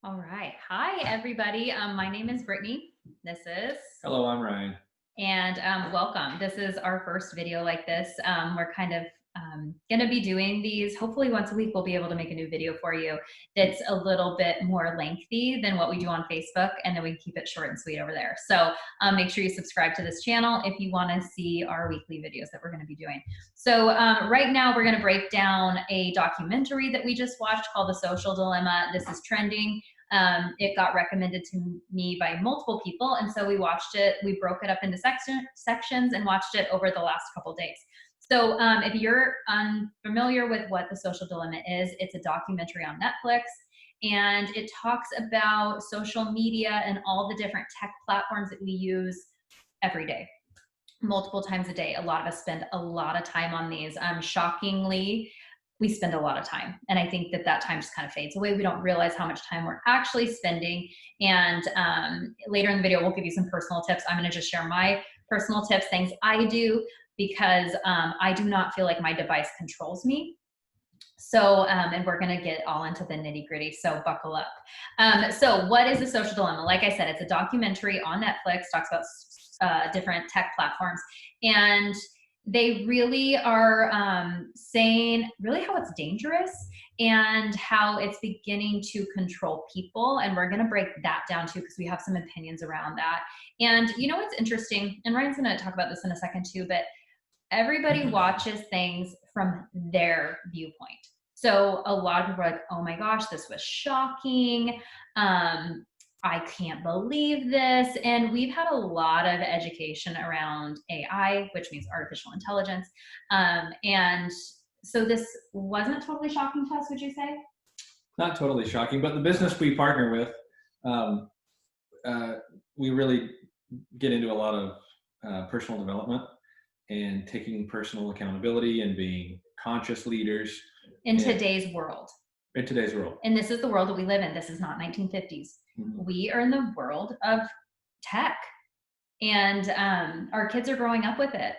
All right. Hi, everybody. My name is Brittany. This is, Hello, I'm Ryan. and welcome. This is our first video like this. We're kind of going to be doing these. Hopefully, once a week, we'll be able to make a new video for you that's a little bit more lengthy than what we do on Facebook, and then we keep it short and sweet over there. So make sure you subscribe to this channel if you want to see our weekly videos that we're going to be doing. So right now, we're going to break down a documentary that we just watched called The Social Dilemma. This is trending. It got recommended to me by multiple people, and so we watched it. We broke it up into sections and watched it over the last couple days. So if you're unfamiliar with what The Social Dilemma is, it's a documentary on Netflix, and it talks about social media and all the different tech platforms that we use every day, multiple times a day. A lot of us spend a lot of time on these. Shockingly, we spend a lot of time. And I think that time just kind of fades away. We don't realize how much time we're actually spending. And later in the video, we'll give you some personal tips. I'm going to just share my personal tips, things I do, because I do not feel like my device controls me. So, and we're going to get all into the nitty gritty. So buckle up. So what is The Social Dilemma? Like I said, it's a documentary on Netflix, talks about different tech platforms. And they really are saying really how it's dangerous and how it's beginning to control people. And we're going to break that down too, because we have some opinions around that. And you know what's interesting, and Ryan's going to talk about this in a second too, but everybody watches things from their viewpoint. So a lot of people are like, oh my gosh, this was shocking. I can't believe this. And we've had a lot of education around AI, which means artificial intelligence. And so this wasn't totally shocking to us, would you say? Not totally shocking, but the business we partner with, um, we really get into a lot of personal development and taking personal accountability and being conscious leaders In today's world. in today's world. And this is the world that we live in. This is not 1950s. Mhm. We are in the world of tech, and our kids are growing up with it.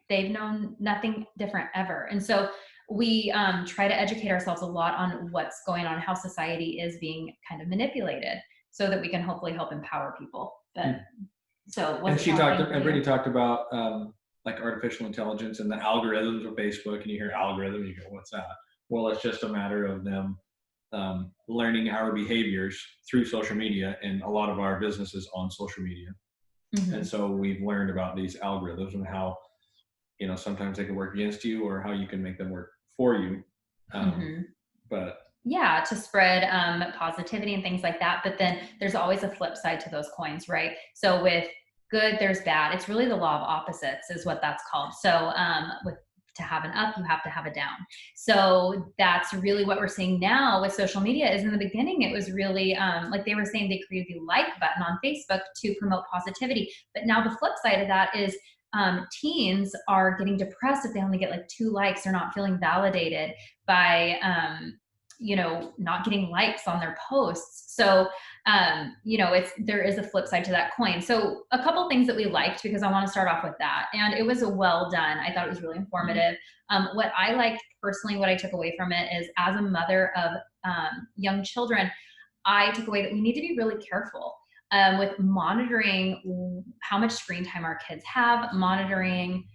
They've known nothing different ever. And so we try to educate ourselves a lot on what's going on, how society is being kind of manipulated, so that we can hopefully help empower people. But so And what's shocking for Brittany you? talked about like artificial intelligence and the algorithms of Facebook, and you hear algorithm, you go, what's that? Well, it's just a matter of them learning our behaviors through social media, and a lot of our business is on social media. Mhm. And so we've learned about these algorithms and how, sometimes they can work against you or how you can make them work for you. Mhm. But Yeah, to spread positivity and things like that. But then there's always a flip side to those coins, right? So with good, there's bad. It's really the law of opposites, is what that's called. So with to have an up, you have to have a down. So that's really what we're seeing now with social media. Is in the beginning, it was really like they were saying they created the like button on Facebook to promote positivity. But now the flip side of that is teens are getting depressed if they only get like 2 likes. They're not feeling validated by not getting likes on their posts. So there is a flip side to that coin. So a couple things that we liked, because I want to start off with that, and it was well done. I thought it was really informative. What I liked personally, what I took away from it is, as a mother of young children, I took away that we need to be really careful with monitoring how much screen time our kids have, monitoring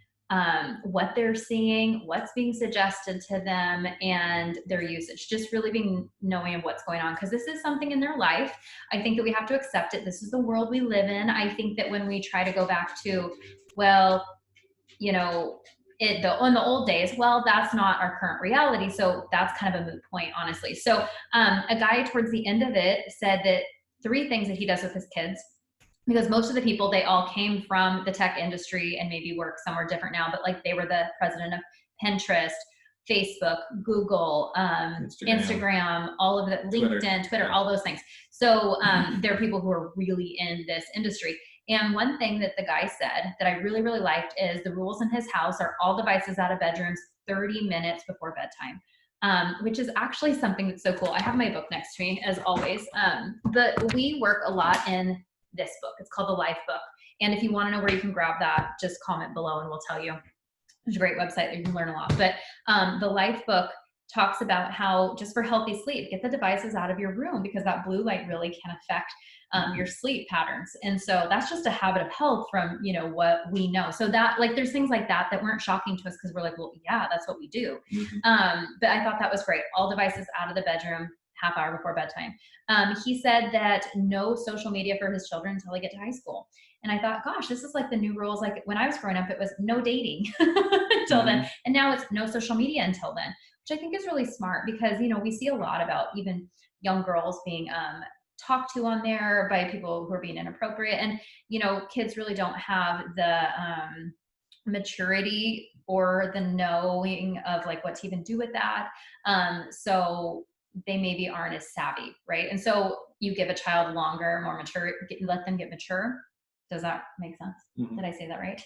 what they're seeing, what's being suggested to them, and their usage. Just really being knowing of what's going on, because this is something in their life. I think that we have to accept it. This is the world we live in. I think that when we try to go back to, well, in the old days, well, that's not our current reality. So that's kind of a moot point, honestly. So a guy towards the end of it said that 3 things that he does with his kids, because most of the people, they all came from the tech industry and maybe work somewhere different now, but like they were the president of Pinterest, Facebook, Google, Instagram, all of that, LinkedIn, Twitter, all those things. So there are people who are really in this industry. And one thing that the guy said that I really, really liked is the rules in his house are all devices out of bedrooms 30 minutes before bedtime. Which is actually something that's so cool. I have my book next to me, as always. But we work a lot in this book. It's called The Life Book. And if you want to know where you can grab that, just comment below and we'll tell you. There's a great website that you can learn a lot. But the Life Book talks about how just for healthy sleep, get the devices out of your room because that blue light really can affect your sleep patterns. And so that's just a habit of health from, you know, what we know. So that, like, there's things like that that weren't shocking to us because we're like, well, yeah, that's what we do. But I thought that was great. All devices out of the bedroom, half hour before bedtime. He said that no social media for his children until they get to high school. And I thought, gosh, this is like the new rules. Like when I was growing up, it was no dating until then. And now it's no social media until then, which I think is really smart because, you know, we see a lot about even young girls being talked to on there by people who are being inappropriate. And, you know, kids really don't have the maturity or the knowing of like what to even do with that. So they maybe aren't as savvy, right? And so you give a child longer, more mature, let them get mature. Does that make sense? Did I say that right?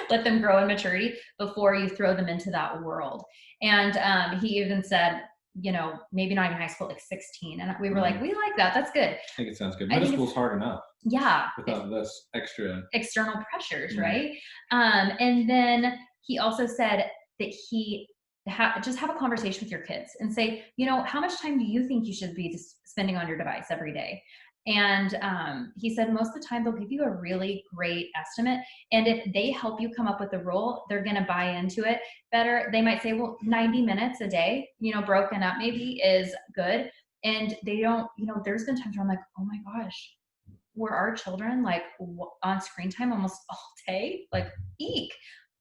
Let them grow in maturity before you throw them into that world. And he even said, you know, maybe not even high school, like 16. And we were like, we like that. That's good. I think it sounds good. Middle school's hard enough. Yeah. Without this extra external pressures, right? And then he also said that he just have a conversation with your kids and say, you know, how much time do you think you should be spending on your device every day? And he said most of the time they'll give you a really great estimate. And if they help you come up with the rule, they're going to buy into it better. They might say, well, 90 minutes a day, you know, broken up maybe is good. And they don't, you know, there's been times where I'm like, oh my gosh, were our children like on screen time almost all day? Like, eek.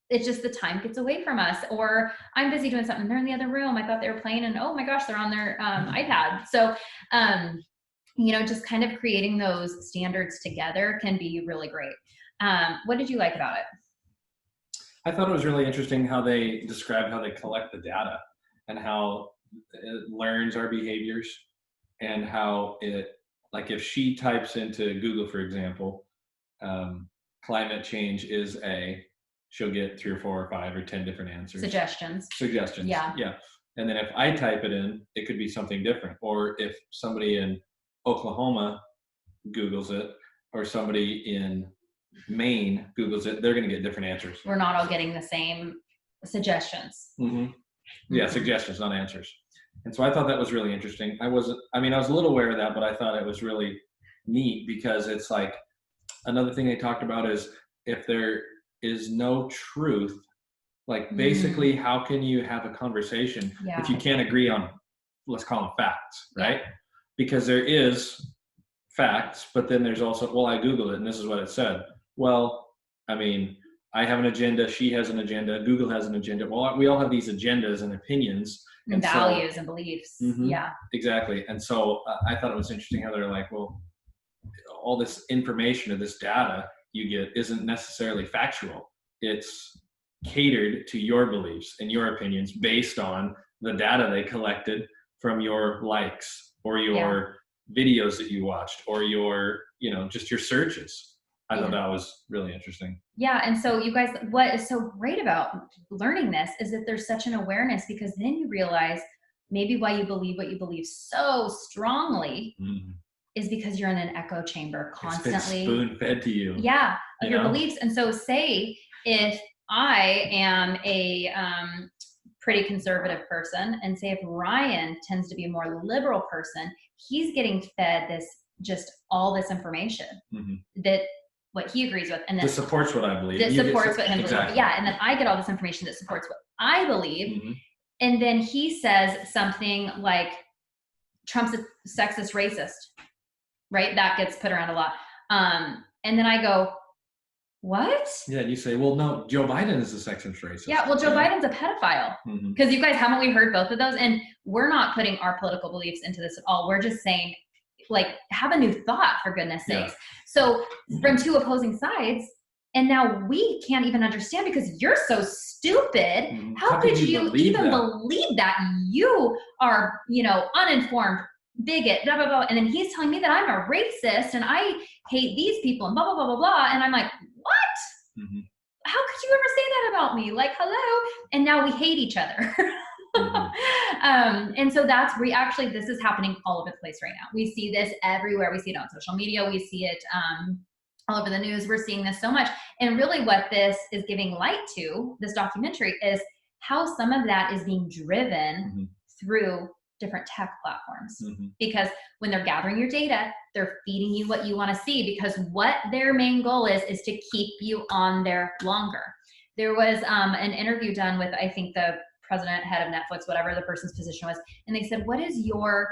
It's just the time gets away from us, or I'm busy doing something. They're in the other room. I thought they were playing, and oh my gosh, they're on their iPad. So, you know, just kind of creating those standards together can be really great. What did you like about it? I thought it was really interesting how they described how they collect the data and how it learns our behaviors and how it, like if she types into Google, for example, climate change is she'll get 3 or 4 or 5 or 10 different answers. Suggestions. Yeah. And then if I type it in, it could be something different. Or if somebody in Oklahoma Googles it, or somebody in Maine Googles it, they're going to get different answers. We're not all getting the same suggestions. Yeah, suggestions, not answers. And so I thought that was really interesting. I was a little aware of that, but I thought it was really neat because it's like another thing they talked about is if there is no truth, like basically how can you have a conversation if you can't agree on, let's call them facts, right? Because there is facts, but then there's also, well, I Googled it and this is what it said. Well, I mean, I have an agenda, she has an agenda, Google has an agenda. Well, we all have these agendas and opinions. And values and beliefs. Yeah. Exactly. And so I thought it was interesting how they're like, well, all this information or this data you get isn't necessarily factual. It's catered to your beliefs and your opinions based on the data they collected from your likes or your videos that you watched or your, you know, just your searches. I thought that was really interesting. Yeah. And so you guys, what is so great about learning this is that there's such an awareness, because then you realize maybe why you believe what you believe so strongly is because you're in an echo chamber constantly. It's been spoon-fed to you. Yeah. Of your beliefs. And so say if I am a pretty conservative person, and say if Ryan tends to be a more liberal person, he's getting fed this, just all this information that what he agrees with, and that supports what I believe. That supports what him believes. Yeah, and then I get all this information that supports what I believe, and then he says something like Trump's a sexist, racist, right? That gets put around a lot, and then I go, what? Yeah, you say, well, no, Joe Biden is a sexist, racist. Yeah, well, Joe Biden's a pedophile. Because you guys, haven't we heard both of those? And we're not putting our political beliefs into this at all. We're just saying, like, have a new thought, for goodness sakes. So from two opposing sides, and now we can't even understand because you're so stupid. How could you even believe that? You are, you know, uninformed, bigot, blah, blah, blah. And then he's telling me that I'm a racist and I hate these people and blah, blah, blah, blah, blah. And I'm like, what? How could you ever say that about me? Like, hello. And now we hate each other. And so this is happening all over the place right now. We see this everywhere. We see it on social media. We see it all over the news. We're seeing this so much. And really what this is giving light to, this documentary, is how some of that is being driven through different tech platforms. Mm-hmm. Because when they're gathering your data, they're feeding you what you want to see, because what their main goal is to keep you on there longer. There was an interview done with, I think, the president, head of Netflix, whatever the person's position was, and they said, what is your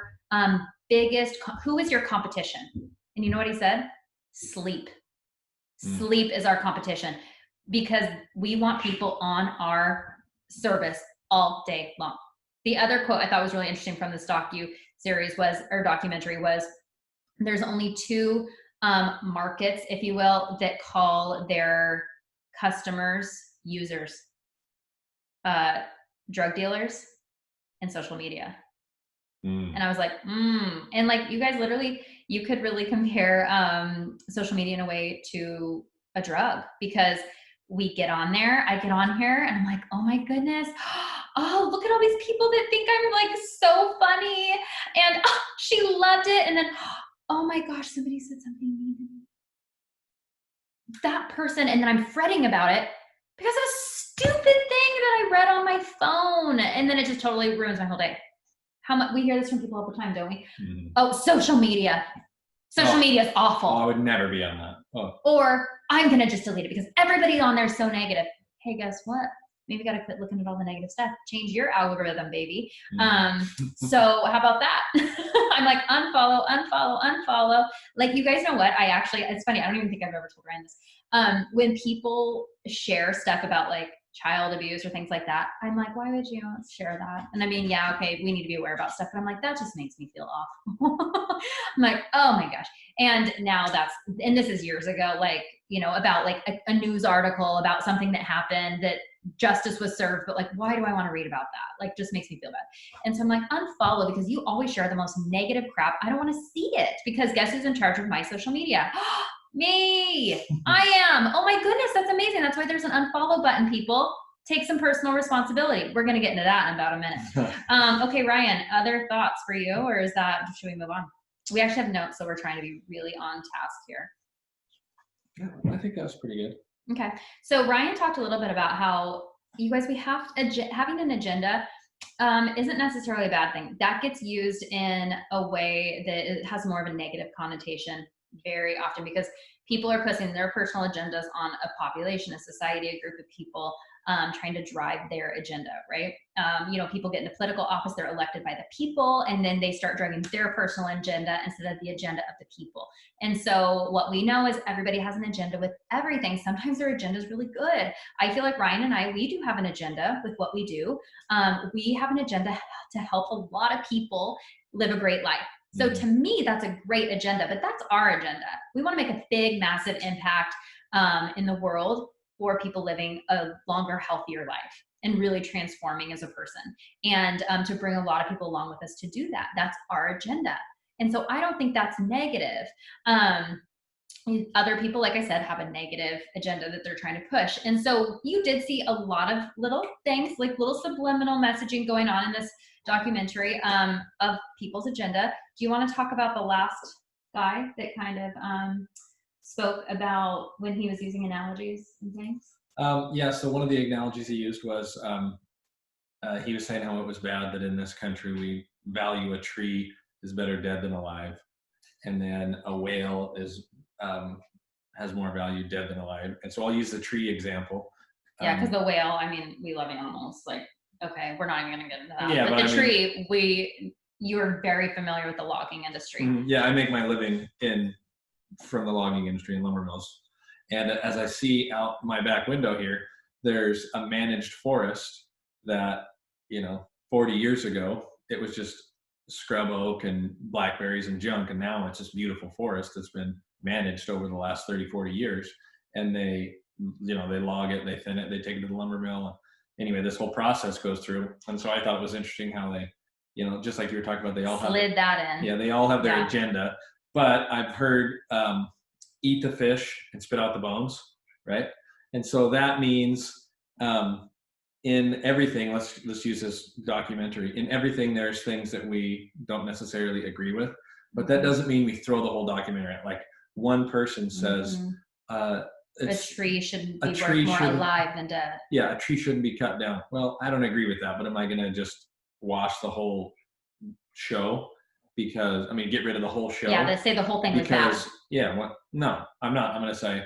who is your competition? And you know what he said? Sleep. Sleep is our competition, because we want people on our service all day long. The other quote I thought was really interesting from this documentary was, there's only two markets, if you will, that call their customers users, drug dealers and social media. And I was like, and like, you guys literally, you could really compare social media in a way to a drug, because we get on there, I get on here and I'm like, oh my goodness, oh, look at all these people that think I'm like so funny, and oh, she loved it, and then oh my gosh, somebody said something mean to me, that person, and then I'm fretting about it because of a stupid thing that I read on my phone, and then it just totally ruins my whole day. How much we hear this from people all the time, don't we? Mm-hmm. Oh, social media. Social media is awful. Oh, I would never be on that. Oh. Or I'm going to just delete it because everybody on there is so negative. Hey, guess what? Maybe got to quit looking at all the negative stuff. Change your algorithm, baby. Mm-hmm. So how about that? I'm like, unfollow. Like, you guys know what? It's funny. I don't even think I've ever told Ryan this. When people share stuff about like child abuse or things like that, I'm like, why would you share that? And I mean, yeah, okay, we need to be aware about stuff, but I'm like, that just makes me feel awful. I'm like, oh my gosh. And now and this is years ago, like, you know, about like a news article about something that happened, that justice was served, but like, why do I want to read about that? Like, just makes me feel bad. And so I'm like, unfollow, because you always share the most negative crap. I don't want to see it, because guess who's in charge of my social media? Me. I am. Oh my goodness, that's amazing. That's why there's an unfollow button, people. Take some personal responsibility. We're going to get into that in about a minute. Okay, Ryan, other thoughts for you, or should we move on? We actually have notes, so we're trying to be really on task here. Yeah, I think that was pretty good. Okay. So Ryan talked a little bit about how, you guys, having an agenda isn't necessarily a bad thing. That gets used in a way that it has more of a negative connotation very often, because people are pushing their personal agendas on a population, a society, a group of people, trying to drive their agenda, right? You know, people get into political office, they're elected by the people, and then they start driving their personal agenda instead of the agenda of the people. And so what we know is everybody has an agenda with everything. Sometimes their agenda is really good. I feel like Ryan and we do have an agenda with what we do. We have an agenda to help a lot of people live a great life. So to me, that's a great agenda, but that's our agenda. We want to make a big, massive impact in the world for people living a longer, healthier life and really transforming as a person, and to bring a lot of people along with us to do that. That's our agenda. And so I don't think that's negative. Other people, like I said, have a negative agenda that they're trying to push. And so you did see a lot of little things, like little subliminal messaging going on in this documentary of people's agenda. Do you want to talk about the last guy that kind of spoke about when he was using analogies and things? Yeah, so one of the analogies he used was, he was saying how it was bad that in this country we value a tree is better dead than alive, and then a whale has more value dead than alive. And so I'll use the tree example. Yeah, because the whale, I mean, we love animals. Like, okay, we're not even going to get into that. Yeah, but the tree, you are very familiar with the logging industry. Yeah, I make my living from the logging industry in lumber mills. And as I see out my back window here, there's a managed forest that, 40 years ago, it was just scrub oak and blackberries and junk. And now it's this beautiful forest that's been managed over the last 30, 40 years. And they log it, they thin it, they take it to the lumber mill. Anyway, this whole process goes through. And so I thought it was interesting how they, just like you were talking about, they all slid that in. Yeah, they all have their agenda. But I've heard eat the fish and spit out the bones, right? And so that means in everything, let's use this documentary, in everything there's things that we don't necessarily agree with, but that doesn't mean we throw the whole documentary out. Like one person says, a tree shouldn't be worth more alive than dead. Yeah, a tree shouldn't be cut down. Well, I don't agree with that, but am I going to just wash the whole show because, I mean, get rid of the whole show. Yeah, they say the whole thing was bad. Because, yeah, what? No, I'm not. I'm going to say,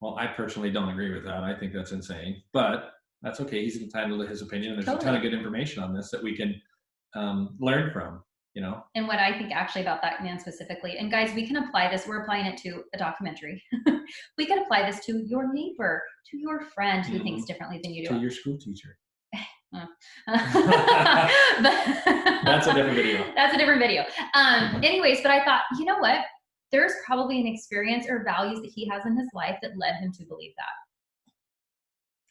well, I personally don't agree with that. I think that's insane, but that's okay. He's entitled to his opinion. And there's a ton of good information on this that we can learn from, you know? And what I think actually about that man specifically, and guys, we can apply this, we're applying it to a documentary. We can apply this to your neighbor, to your friend who thinks differently than you do. To your school teacher. But, that's a different video. That's a different video. Anyways, but I thought, you know what? There's probably an experience or values that he has in his life that led him to believe that.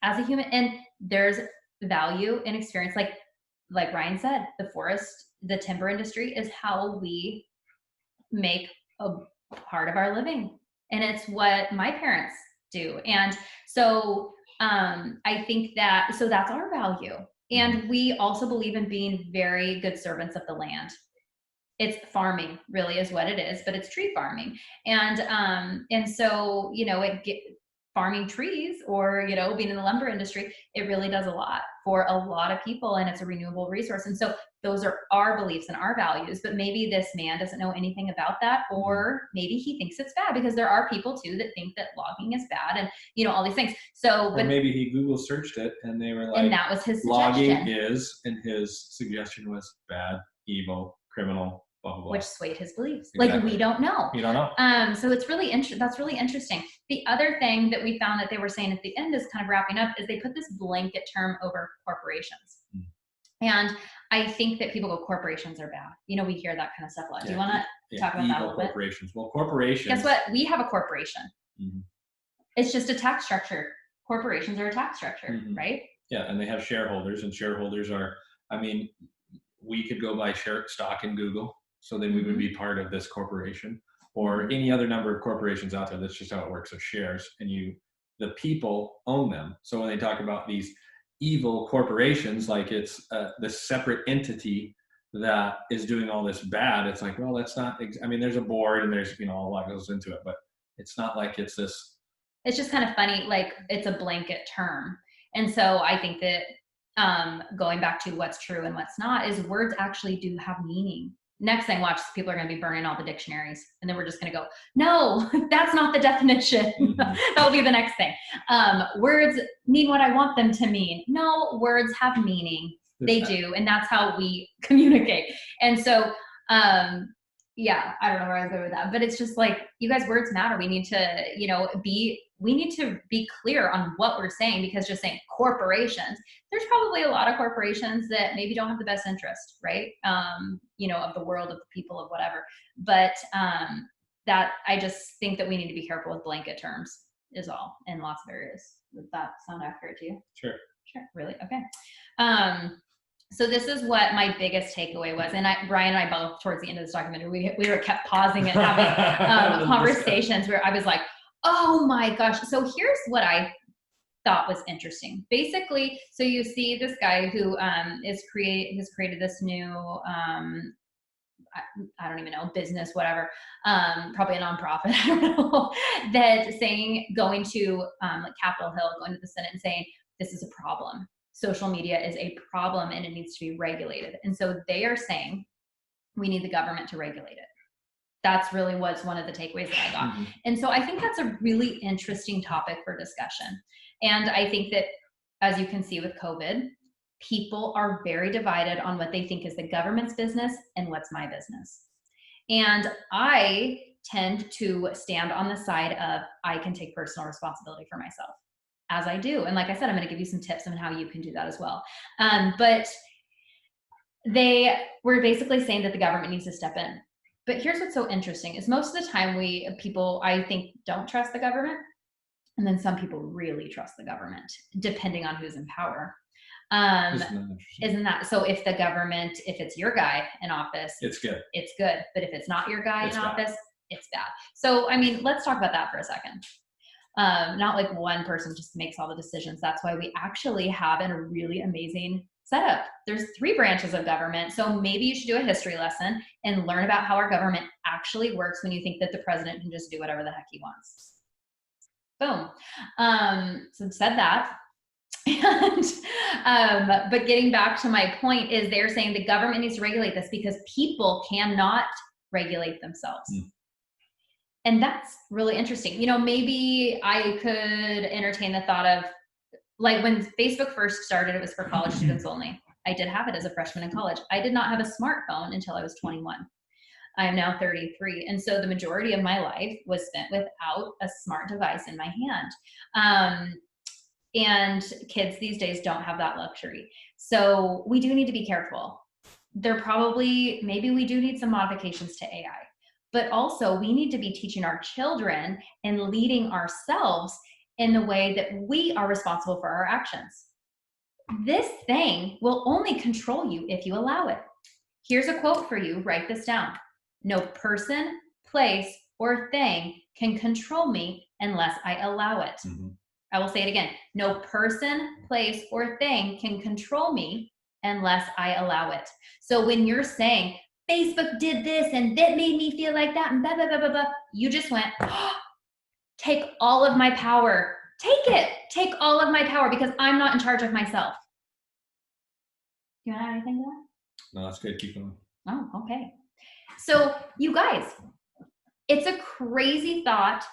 As a human, and there's value in experience, like Ryan said, the forest, the timber industry is how we make a part of our living. And it's what my parents do. And so I think that, so that's our value. And we also believe in being very good servants of the land. It's farming really is what it is, but it's tree farming. And so, you know, farming trees or, you know, being in the lumber industry, it really does a lot for a lot of people, and it's a renewable resource. And so those are our beliefs and our values, but maybe this man doesn't know anything about that, or maybe he thinks it's bad, because there are people too that think that logging is bad and, you know, all these things. So, but or maybe he Google searched it and they were like, and that was his suggestion. Logging is, and his suggestion was bad, evil, criminal, blah, blah, blah. Which swayed his beliefs. Exactly. Like, we don't know. You don't know. So it's really that's really interesting. The other thing that we found that they were saying at the end is kind of wrapping up is they put this blanket term over corporations. And I think that people go, corporations are bad. You know, we hear that kind of stuff a lot. Do you want to talk about that a little bit? Corporations. Well, corporations. Guess what? We have a corporation. It's just a tax structure. Corporations are a tax structure, right? Yeah, and they have shareholders, and shareholders are, I mean, we could go buy stock in Google, so then we would be part of this corporation, or any other number of corporations out there. That's just how it works with shares, and the people own them. So when they talk about these evil corporations, like it's this separate entity that is doing all this bad, it's like, well, that's not, I mean, there's a board and there's, you know, a lot goes into it, but it's not like it's this. It's just kind of funny, like it's a blanket term. And so I think that going back to what's true and what's not is words actually do have meaning. Next thing, watch, people are going to be burning all the dictionaries, and then we're just going to go, no, that's not the definition. That will be the next thing. Words mean what I want them to mean. No, words have meaning. They do, and that's how we communicate. And so, yeah, I don't know where I was going with that, but it's just like, you guys, words matter. We need to, you know, we need to be clear on what we're saying, because just saying corporations, there's probably a lot of corporations that maybe don't have the best interest, right? You know, of the world, of the people, of whatever. But that, I just think that we need to be careful with blanket terms is all, in lots of areas. Does that sound accurate to you? Sure. Really? Okay. So this is what my biggest takeaway was. And Brian and I both, towards the end of this documentary, we were kept pausing and having conversations where I was like, oh my gosh. So here's what I thought was interesting. Basically, so you see this guy who has created this new, I don't even know, business, whatever, probably a nonprofit, I don't know, that's saying, going to like Capitol Hill, going to the Senate and saying, this is a problem. Social media is a problem and it needs to be regulated. And so they are saying, we need the government to regulate it. That's really was one of the takeaways that I got. And so I think that's a really interesting topic for discussion. And I think that, as you can see with COVID, people are very divided on what they think is the government's business and what's my business. And I tend to stand on the side of, I can take personal responsibility for myself, as I do. And like I said, I'm going to give you some tips on how you can do that as well. But they were basically saying that the government needs to step in. But here's what's so interesting is most of the time people, I think, don't trust the government. And then some people really trust the government, depending on who's in power. Isn't that so? If the government, if it's your guy in office, it's good. It's good. But if it's not your guy in office, it's bad. So, I mean, let's talk about that for a second. Not like one person just makes all the decisions. That's why we actually have a really amazing setup. There's 3 branches of government. So maybe you should do a history lesson and learn about how our government actually works when you think that the president can just do whatever the heck he wants. Boom. So said that. And, but getting back to my point is they're saying the government needs to regulate this because people cannot regulate themselves. And that's really interesting. Maybe I could entertain the thought of, like, when Facebook first started, it was for college students only. I did have it as a freshman in college. I did not have a smartphone until I was 21. I am now 33. And so the majority of my life was spent without a smart device in my hand. And kids these days don't have that luxury. So we do need to be careful. Maybe we do need some modifications to AI, but also we need to be teaching our children and leading ourselves in the way that we are responsible for our actions. This thing will only control you if you allow it. Here's a quote for you. Write this down. No person, place, or thing can control me unless I allow it. Mm-hmm. I will say it again. No person, place, or thing can control me unless I allow it. So when you're saying, Facebook did this and that made me feel like that and blah, blah, blah, blah, blah, you just went, oh, take all of my power. Take it. Take all of my power because I'm not in charge of myself. Do you want to add anything to that? No, that's good. Keep going. Oh, okay. So you guys, it's a crazy thought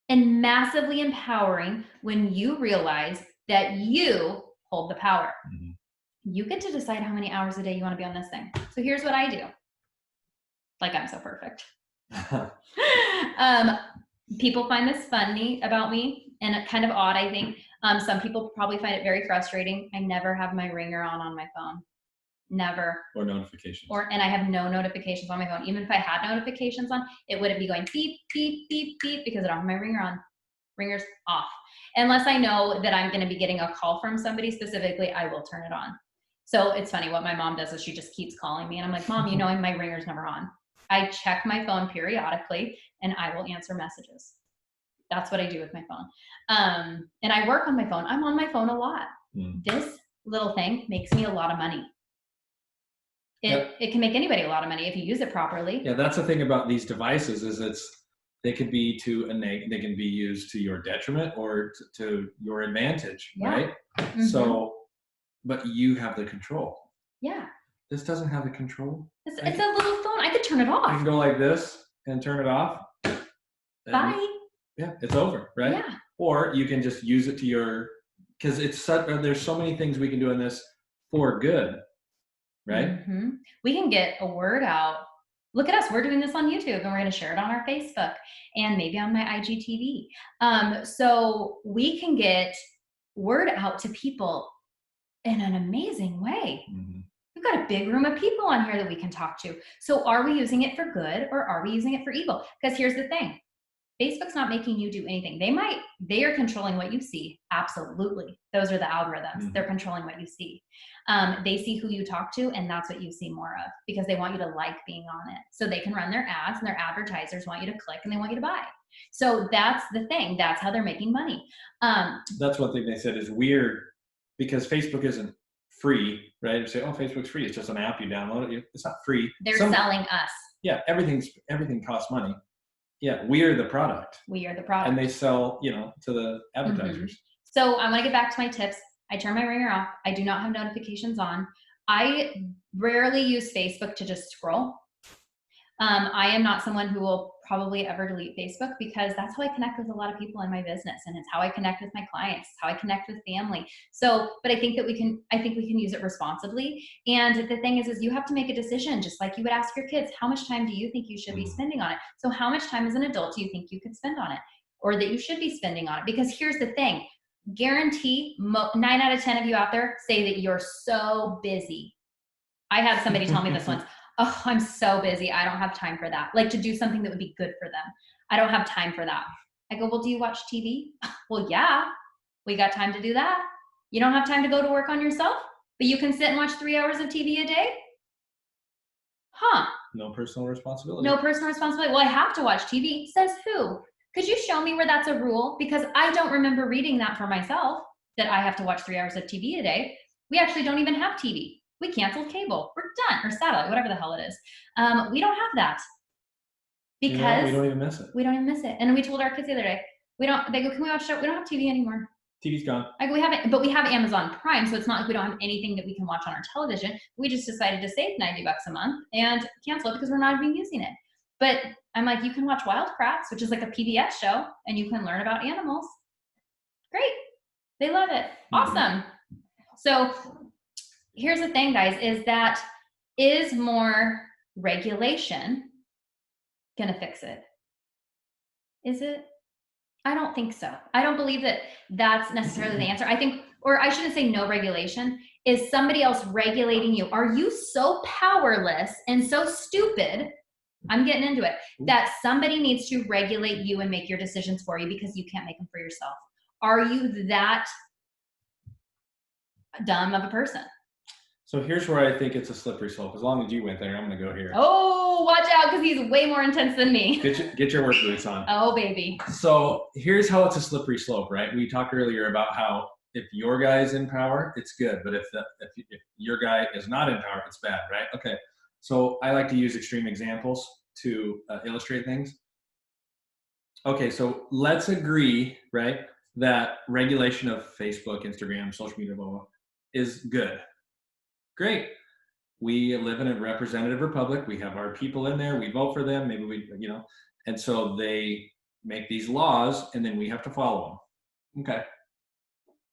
and massively empowering when you realize that you hold the power. Mm-hmm. You get to decide how many hours a day you want to be on this thing. So here's what I do. Like, I'm so perfect. People find this funny about me and kind of odd, I think. Some people probably find it very frustrating. I never have my ringer on my phone. Never. Or notifications. And I have no notifications on my phone. Even if I had notifications on, it wouldn't be going beep, beep, beep, beep because I don't have my ringer on. Ringer's off. Unless I know that I'm going to be getting a call from somebody specifically, I will turn it on. So it's funny, what my mom does is she just keeps calling me and I'm like, Mom, my ringer's never on. I check my phone periodically and I will answer messages. That's what I do with my phone. And I work on my phone. I'm on my phone a lot. This little thing makes me a lot of money. It can make anybody a lot of money if you use it properly. Yeah, that's the thing about these devices is they can be they can be used to your detriment or to your advantage, right? Mm-hmm. So, but you have the control. Yeah. This doesn't have the control. It's a little phone. I could turn it off. I can go like this and turn it off. Bye. Yeah, it's over, right? Yeah. Or you can just use it to because there's so many things we can do in this for good. Right? Mm-hmm. We can get a word out. Look at us. We're doing this on YouTube and we're going to share it on our Facebook and maybe on my IGTV. So we can get word out to people in an amazing way. Mm-hmm. We've got a big room of people on here that we can talk to. So are we using it for good or are we using it for evil? Because here's the thing. Facebook's not making you do anything. They are controlling what you see. Absolutely. Those are the algorithms. Mm-hmm. They're controlling what you see. They see who you talk to and that's what you see more of because they want you to like being on it. So they can run their ads and their advertisers want you to click and they want you to buy. So that's the thing. That's how they're making money. That's one thing they said is weird because Facebook isn't free, right? You say, oh, Facebook's free. It's just an app you download it. It's not free. They're selling us. Yeah. Everything costs money. Yeah, we are the product. We are the product. And they sell, to the advertisers. Mm-hmm. So I want to get back to my tips. I turn my ringer off. I do not have notifications on. I rarely use Facebook to just scroll. I am not someone who will probably ever delete Facebook because that's how I connect with a lot of people in my business and it's how I connect with my clients, it's how I connect with family. So, but I think we can use it responsibly. And the thing is you have to make a decision, just like you would ask your kids, how much time do you think you should be spending on it? So how much time as an adult do you think you could spend on it or that you should be spending on it? Because here's the thing, guarantee 9 out of 10 of you out there say that you're so busy. I had somebody tell me this once. Oh, I'm so busy. I don't have time for that. Like to do something that would be good for them. I don't have time for that. I go, well, do you watch TV? Well, yeah, we got time to do that. You don't have time to go to work on yourself, but you can sit and watch 3 hours of TV a day? Huh. No personal responsibility. No personal responsibility. Well, I have to watch TV. Says who? Could you show me where that's a rule? Because I don't remember reading that for myself, that I have to watch 3 hours of TV a day. We actually don't even have TV. We canceled cable. We're done. Or satellite, whatever the hell it is. We don't have that. Because we don't even miss it. We don't even miss it. And we told our kids the other day, they go, can we watch show? We don't have TV anymore. TV's gone. Like we have Amazon Prime, so it's not like we don't have anything that we can watch on our television. We just decided to save $90 a month and cancel it because we're not even using it. But I'm like, you can watch Wild Kratts, which is like a PBS show, and you can learn about animals. Great. They love it. Awesome. So here's the thing, guys, is more regulation gonna fix it? Is it? I don't think so. I don't believe that that's necessarily the answer. I think, or I shouldn't say no regulation, is somebody else regulating you. Are you so powerless and so stupid, I'm getting into it, that somebody needs to regulate you and make your decisions for you because you can't make them for yourself? Are you that dumb of a person? So here's where I think it's a slippery slope. As long as you went there, I'm going to go here. Oh, watch out, because he's way more intense than me. Get your work boots on. Oh, baby. So here's how it's a slippery slope, right? We talked earlier about how if your guy is in power, it's good. But if your guy is not in power, it's bad, right? Okay. So I like to use extreme examples to illustrate things. Okay, so let's agree, right, that regulation of Facebook, Instagram, social media, blah, blah, is good. Great. We live in a representative republic. We have our people in there. We vote for them. Maybe we, and so they make these laws and then we have to follow them. Okay.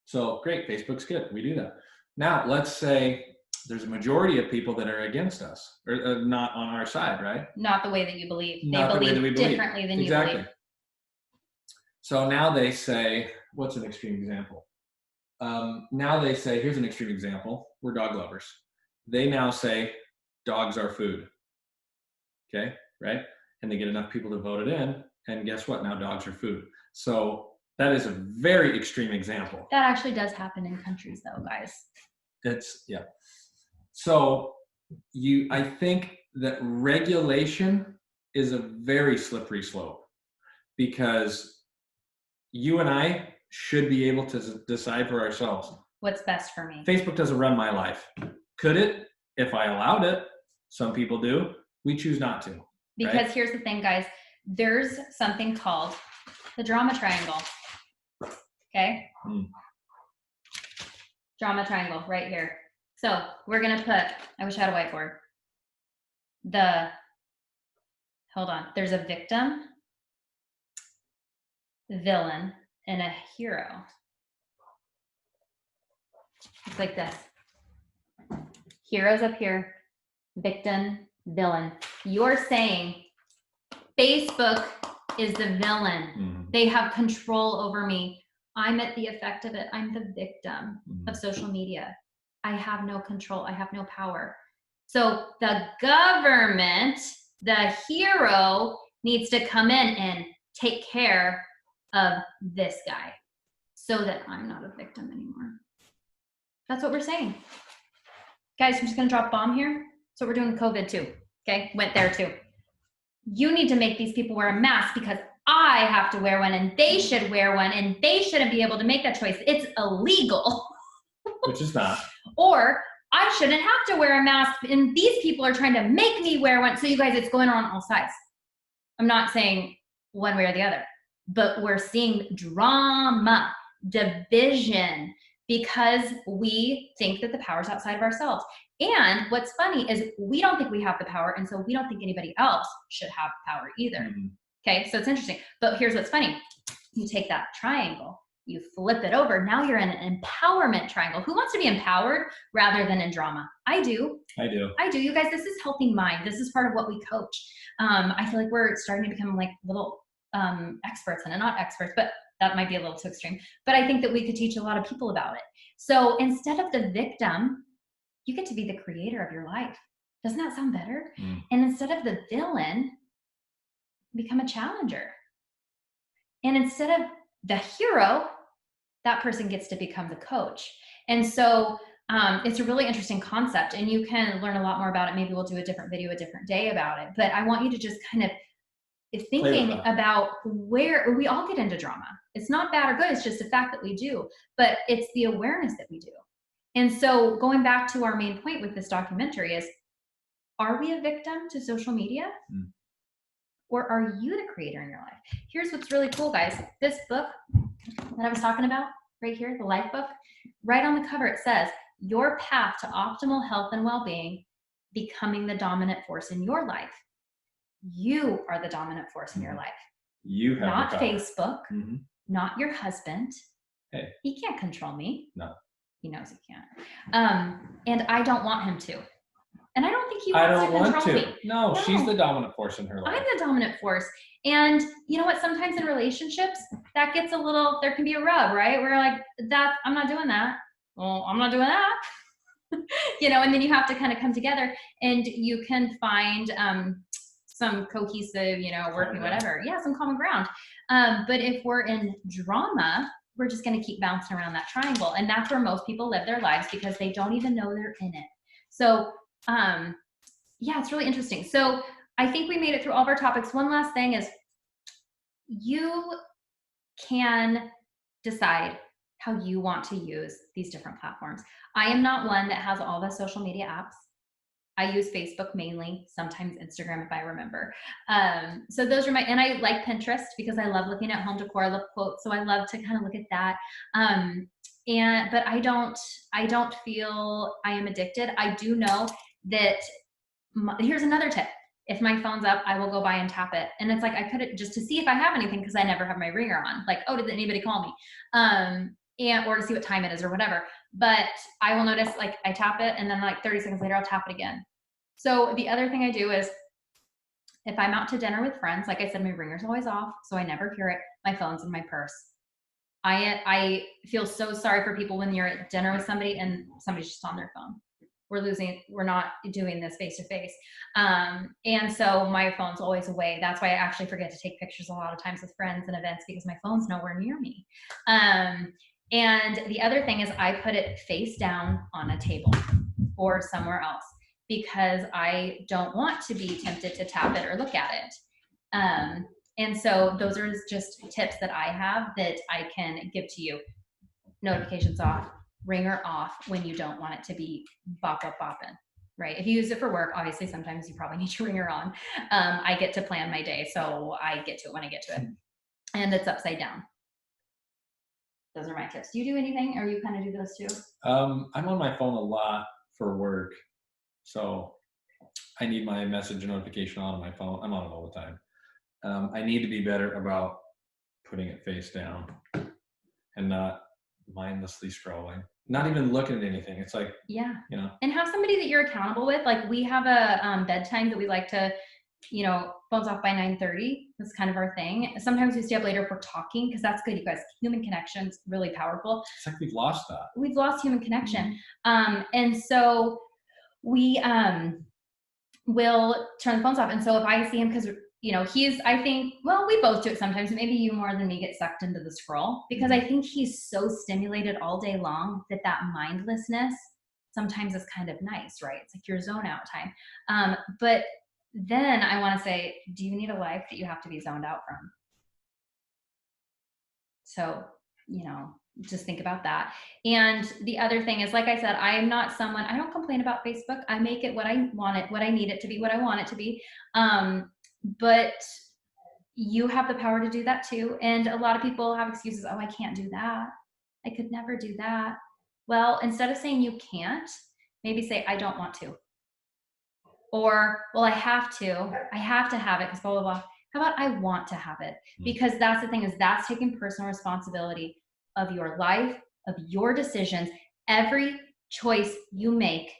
So great. Facebook's good. We do that. Now, let's say there's a majority of people that are against us or not on our side, right? Not the way that you believe. Not they the way that we believe. Differently than exactly. you believe. So now they say, what's an extreme example? Now they say, here's an extreme example. We're dog lovers. They now say dogs are food. Okay, right? And they get enough people to vote it in. And guess what? Now dogs are food. So that is a very extreme example. That actually does happen in countries though, guys. Yeah. So I think that regulation is a very slippery slope because you and I should be able to decide for ourselves. What's best for me? Facebook doesn't run my life. Could it? If I allowed it, some people do. We choose not to. Because right? Here's the thing, guys. There's something called the drama triangle. Okay? Drama triangle right here. So we're going to put, I wish I had a whiteboard. Hold on. There's a victim, villain, and a hero. It's like this. Heroes up here, victim, villain. You're saying Facebook is the villain. Mm-hmm. They have control over me. I'm at the effect of it. I'm the victim of social media. I have no control. I have no power. So the government, the hero, needs to come in and take care of this guy so that I'm not a victim anymore. That's what we're saying. Guys, I'm just going to drop a bomb here. So we're doing COVID too. Okay, went there too. You need to make these people wear a mask because I have to wear one and they should wear one and they shouldn't be able to make that choice. It's illegal. Which is not. Or I shouldn't have to wear a mask and these people are trying to make me wear one. So you guys, it's going on all sides. I'm not saying one way or the other, but we're seeing drama, division, because we think that the power's outside of ourselves. And what's funny is we don't think we have the power, and so we don't think anybody else should have power either. Mm-hmm. Okay, so it's interesting. But here's what's funny. You take that triangle, you flip it over, now you're in an empowerment triangle. Who wants to be empowered rather than in drama? I do. You guys, this is healthy mind. This is part of what we coach. I feel like we're starting to become like little experts, and not experts, but that might be a little too extreme. But I think that we could teach a lot of people about it. So instead of the victim, you get to be the creator of your life. Doesn't that sound better? And instead of the villain, become a challenger. And instead of the hero, that person gets to become the coach. And so it's a really interesting concept, and you can learn a lot more about it. Maybe we'll do a different video a different day about it. But I want you to just kind of thinking about where we all get into drama. It's not bad or good. It's just a fact that we do, but it's the awareness that we do. And so going back to our main point with this documentary is, are we a victim to social media? Or are you the creator in your life? Here's what's really cool, guys. This book that I was talking about, right here, the life book, right on the cover, it says, your path to optimal health and well-being, becoming the dominant force in your life. You are the dominant force in your life. You have not the power. Facebook, not your husband. Hey. He can't control me. No. He knows he can't. And I don't want him to. And I don't think he wants to control me. No, she's the dominant force in her life. I'm the dominant force. And you know what? Sometimes in relationships, that gets a little, there can be a rub, right? Where like, I'm not doing that. Well, I'm not doing that. And then you have to kind of come together and you can find some cohesive, working, whatever. Yeah, some common ground. But if we're in drama, we're just going to keep bouncing around that triangle. And that's where most people live their lives because they don't even know they're in it. So, yeah, it's really interesting. So I think we made it through all of our topics. One last thing is you can decide how you want to use these different platforms. I am not one that has all the social media apps. I use Facebook mainly, sometimes Instagram if I remember. So those are and I like Pinterest because I love looking at home decor. I love quotes, so I love to kind of look at that. But I don't feel I am addicted. I do know that. Here's another tip. If my phone's up, I will go by and tap it. And it's like, I could just to see if I have anything because I never have my ringer on. Like, oh, did anybody call me? Or to see what time it is or whatever. But I will notice like I tap it and then like 30 seconds later, I'll tap it again. So the other thing I do is if I'm out to dinner with friends, like I said, my ringer's always off. So I never hear it. My phone's in my purse. I feel so sorry for people when you're at dinner with somebody and somebody's just on their phone. We're not doing this face to face. And so my phone's always away. That's why I actually forget to take pictures a lot of times with friends and events because my phone's nowhere near me. And the other thing is I put it face down on a table or somewhere else because I don't want to be tempted to tap it or look at it. And so those are just tips that I have that I can give to you. Notifications off, ringer off when you don't want it to be bopping, right? If you use it for work, obviously sometimes you probably need your ringer on. I get to plan my day, so I get to it when I get to it. And it's upside down. Those are my tips. Do you do anything or you kind of do those too? I'm on my phone a lot for work. So I need my message notification on my phone. I'm on it all the time. I need to be better about putting it face down and not mindlessly scrolling, not even looking at anything. It's like, yeah, and have somebody that you're accountable with. Like we have a bedtime that we like to, phones off by 9:30. That's kind of our thing. Sometimes we stay up later if we're talking because that's good, you guys. Human connection's really powerful. It's like we've lost that. We've lost human connection. And so we will turn the phones off. And so if I see him, because I think, well, we both do it sometimes. Maybe you more than me get sucked into the scroll because I think he's so stimulated all day long that mindlessness sometimes is kind of nice, right? It's like your zone out time. But then I want to say, do you need a life that you have to be zoned out from? So, just think about that. And the other thing is, like I said, I am not someone, I don't complain about Facebook. I make it what I want it, what I need it to be, what I want it to be. But you have the power to do that too. And a lot of people have excuses. Oh, I can't do that. I could never do that. Well, instead of saying you can't, maybe say, I don't want to. Or, well, I have to have it because blah, blah, blah. How about I want to have it? Because that's the thing is that's taking personal responsibility of your life, of your decisions. Every choice you make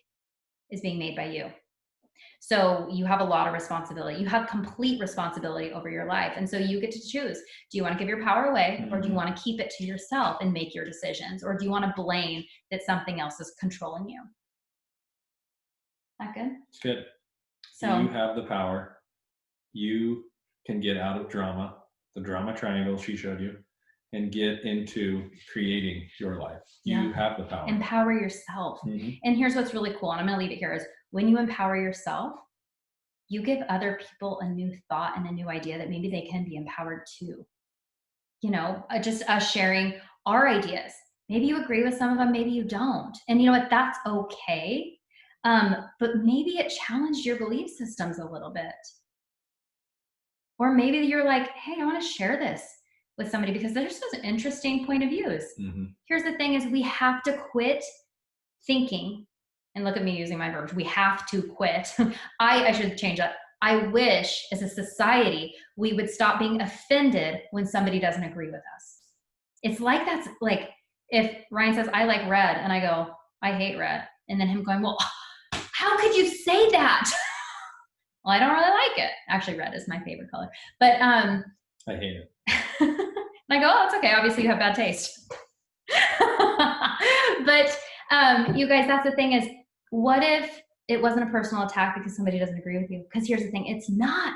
is being made by you. So you have a lot of responsibility. You have complete responsibility over your life. And so you get to choose. Do you want to give your power away or do you want to keep it to yourself and make your decisions? Or do you want to blame that something else is controlling you? That good? It's good. So you have the power. You can get out of drama, the drama triangle she showed you, and get into creating your life. You have the power. Empower yourself. And here's what's really cool, and I'm going to leave it here, is when you empower yourself, you give other people a new thought and a new idea that maybe they can be empowered too. Just us sharing our ideas. Maybe you agree with some of them, maybe you don't. And you know what? That's okay. But maybe it challenged your belief systems a little bit. Or maybe you're like, hey, I want to share this with somebody because there's such interesting point of views. Mm-hmm. Here's the thing is we have to quit thinking, and look at me using my verbs, we have to quit. I should change that. I wish as a society, we would stop being offended when somebody doesn't agree with us. It's like, that's like, if Ryan says, I like red, and I go, I hate red. And then him going, well, how could you say that? Well, I don't really like it. Actually, red is my favorite color. But I hate it. and I go, oh, it's okay. Obviously you have bad taste. But you guys, that's the thing is, what if it wasn't a personal attack because somebody doesn't agree with you? Because here's the thing, it's not.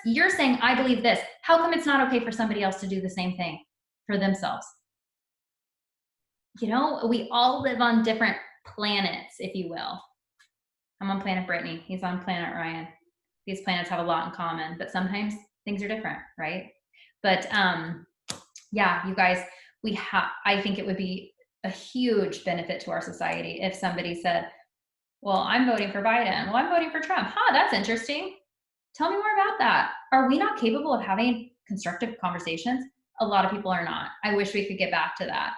You're saying, I believe this. How come it's not okay for somebody else to do the same thing for themselves? You know, we all live on different planets, if you will. I'm on planet Brittany. He's on planet Ryan. These planets have a lot in common, but sometimes things are different, right? But yeah, you guys, I think it would be a huge benefit to our society if somebody said, well, I'm voting for Biden. Well, I'm voting for Trump. Huh, that's interesting. Tell me more about that. Are we not capable of having constructive conversations? A lot of people are not. I wish we could get back to that.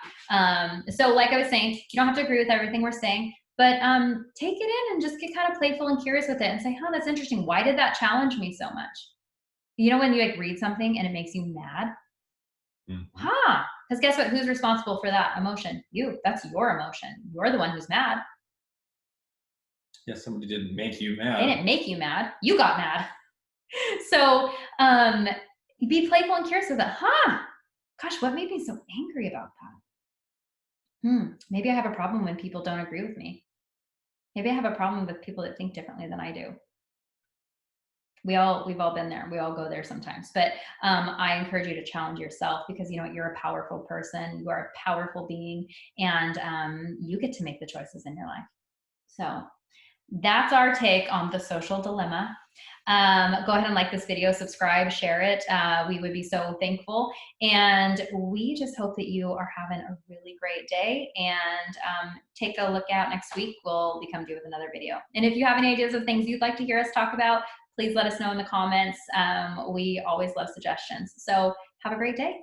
So like I was saying, you don't have to agree with everything we're saying, but take it in and just get kind of playful and curious with it and say, huh, that's interesting. Why did that challenge me so much? You know, when you like read something and it makes you mad? Mm-hmm. Huh, because guess what? Who's responsible for that emotion? You. That's your emotion. You're the one who's mad. Yeah, somebody didn't make you mad. They didn't make you mad. You got mad. So be playful and curious with it. Huh, gosh, what made me so angry about that? Maybe I have a problem when people don't agree with me. Maybe I have a problem with people that think differently than I do. We've all been there. We all go there sometimes. But I encourage you to challenge yourself because you know what? You're a powerful person. You are a powerful being, and you get to make the choices in your life. So that's our take on the social dilemma. Go ahead and like this video, subscribe, share it. We would be so thankful. And we just hope that you are having a really great day, and take a look out next week. We'll be coming to you with another video. And if you have any ideas of things you'd like to hear us talk about, please let us know in the comments. We always love suggestions. So have a great day.